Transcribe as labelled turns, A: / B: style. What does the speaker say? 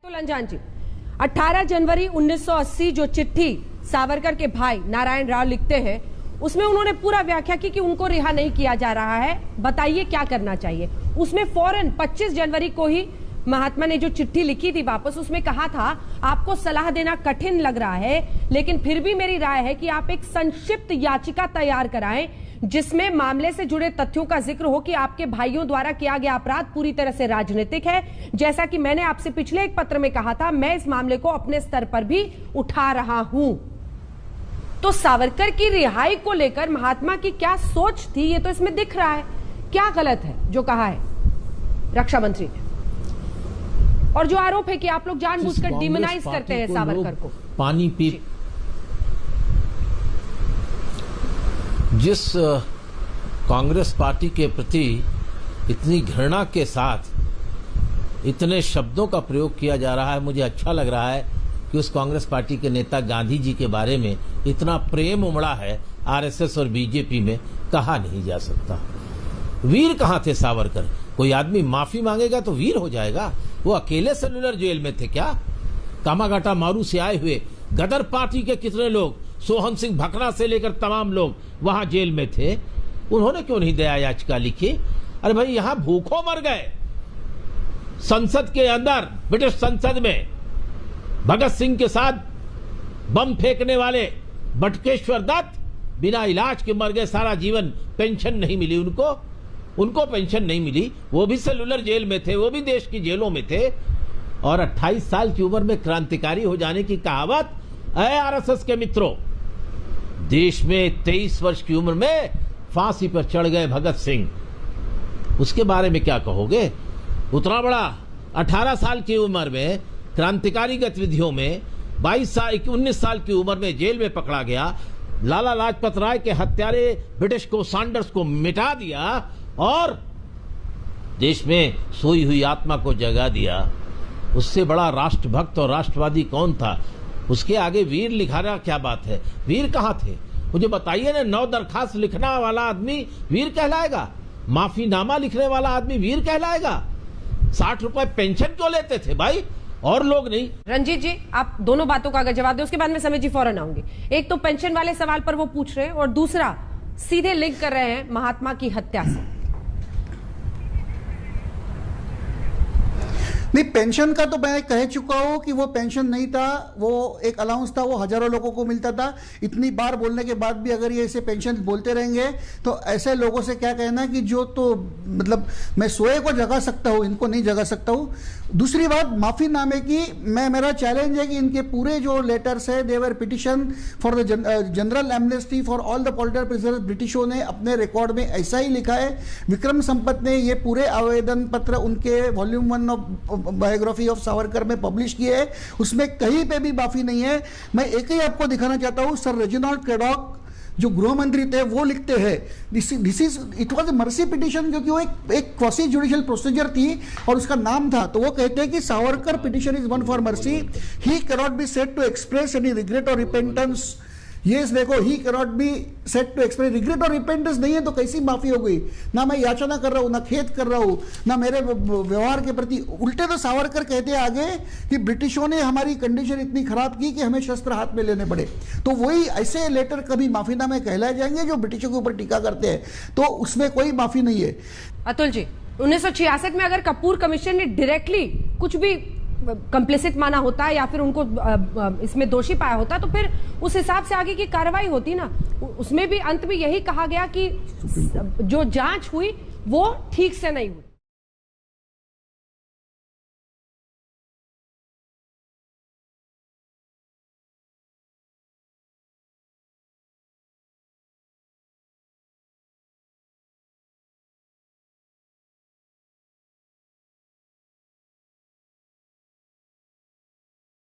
A: अंजान जी, 18 जनवरी 1980 जो चिट्ठी सावरकर के भाई नारायण राव लिखते हैं, उसमें उन्होंने पूरा व्याख्या की कि उनको रिहा नहीं किया जा रहा है, बताइए क्या करना चाहिए। उसमें फौरन 25 जनवरी को ही महात्मा ने जो चिट्ठी लिखी थी वापस, उसमें कहा था आपको सलाह देना कठिन लग रहा है, लेकिन फिर भी मेरी राय है कि आप एक संक्षिप्त याचिका तैयार कराएं जिसमें मामले से जुड़े तथ्यों का जिक्र हो कि आपके भाइयों द्वारा किया गया अपराध पूरी तरह से राजनीतिक है। जैसा कि मैंने आपसे पिछले एक पत्र में कहा था, मैं इस मामले को अपने स्तर पर भी उठा रहा हूं। तो सावरकर की रिहाई को लेकर महात्मा की क्या सोच थी, ये तो इसमें दिख रहा है। क्या गलत है जो कहा है रक्षा मंत्री ने, और जो आरोप है कि आप लोग जानबूझकर डिमोनाइज करते हैं सावरकर को।
B: पानी पी जिस कांग्रेस पार्टी के प्रति इतनी घृणा के साथ इतने शब्दों का प्रयोग किया जा रहा है, मुझे अच्छा लग रहा है कि उस कांग्रेस पार्टी के नेता गांधी जी के बारे में इतना प्रेम उमड़ा है आरएसएस और बीजेपी में, कहा नहीं जा सकता। वीर कहाँ थे सावरकर? कोई आदमी माफी मांगेगा तो वीर हो जाएगा? वो अकेले सेलुलर जेल में थे क्या? कामागाटा मारू से आए हुए गदर पार्टी के कितने लोग, सोहन सिंह भकरा से लेकर तमाम लोग वहां जेल में थे। उन्होंने क्यों नहीं दया याचिका लिखी? अरे भाई, यहां भूखों मर गए। संसद के अंदर, ब्रिटिश संसद में भगत सिंह के साथ बम फेंकने वाले बटुकेश्वर दत्त बिना इलाज के मर गए, सारा जीवन पेंशन नहीं मिली उनको पेंशन नहीं मिली। वो भी सेलुलर जेल में थे, वो भी देश की जेलों में थे। और 28 साल की उम्र में क्रांतिकारी हो जाने की कहावत है आरएसएस के मित्रों। देश में 23 वर्ष की उम्र में फांसी पर चढ़ गए भगत सिंह, उसके बारे में क्या कहोगे? उतना बड़ा 18 साल की उम्र में क्रांतिकारी गतिविधियों में 19 साल की उम्र में जेल में पकड़ा गया। लाला लाजपत राय के हत्यारे ब्रिटिश को, सैंडर्स को मिटा दिया और देश में सोई हुई आत्मा को जगा दिया। उससे बड़ा राष्ट्रभक्त और राष्ट्रवादी कौन था? उसके आगे वीर लिखाना क्या बात है? वीर कहाँ थे मुझे बताइए ना। 9 दरखास्त लिखने वाला आदमी वीर कहलाएगा? माफीनामा लिखने वाला आदमी वीर कहलाएगा? 60 रुपए पेंशन क्यों लेते थे भाई, और लोग नहीं?
A: रंजीत जी, आप दोनों बातों का अगर जवाब दें, उसके बाद में समय जी फौरन आऊंगी। एक तो पेंशन वाले सवाल पर वो पूछ रहे हैं, और दूसरा सीधे लिंक कर रहे हैं महात्मा की हत्या से।
C: नहीं, पेंशन का तो मैं कह चुका हूं कि वो पेंशन नहीं था, वो एक अलाउंस था, वो हजारों लोगों को मिलता था। इतनी बार बोलने के बाद भी अगर ये ऐसे पेंशन बोलते रहेंगे तो ऐसे लोगों से क्या कहना कि जो तो मतलब मैं सोए को जगा सकता हूं, इनको नहीं जगा सकता हूं। दूसरी बात, माफीनामे की मेरा चैलेंज है कि इनके पूरे जो लेटर्स है, they were petition for the general amnesty for all the political prisoners. ब्रिटिशों ने अपने रिकॉर्ड में ऐसा ही लिखा है। विक्रम संपत ने ये पूरे आवेदन पत्र उनके volume 1 of biography of Savarkar में पब्लिश किए है, उसमें कहीं पे भी माफी नहीं है। मैं एक ही आपको दिखाना चाहता हूं, सर रेजिनाल्ड क्रेडॉक जो गृह मंत्री थे वो लिखते हैं, this is it was a mercy petition, क्योंकि वो एक क्वासी जुडिशियल प्रोसीजर थी और उसका नाम था। तो वो कहते हैं कि Savarkar petition is one for mercy, he can not be said to express any regret or repentance. ये देखो, he can not be said to express regret or repentance नहीं है तो कैसी माफी हो गई? ना मैं याचना कर रहा हूं, ना खेद कर रहा हूं, ना मेरे व्यवहार के प्रति। उल्टे तो सावरकर कहते हैं आगे कि ब्रिटिशों ने हमारी कंडीशन इतनी खराब की कि हमें शस्त्र हाथ में लेने पड़े। तो वही ऐसे लेटर कभी माफीनामे कहलाए जाएंगे जो ब्रिटिशों के ऊपर टीका करते हैं, तो उसमें कोई माफी नहीं है।
A: अतुल जी, 1966 में अगर कपूर कमीशन ने डायरेक्टली कुछ भी कंप्लिसिट माना होता या फिर उनको इसमें दोषी पाया होता, तो फिर उस हिसाब से आगे की कार्रवाई होती ना। उसमें भी अंत में यही कहा गया कि जो जांच हुई वो ठीक से नहीं हुई।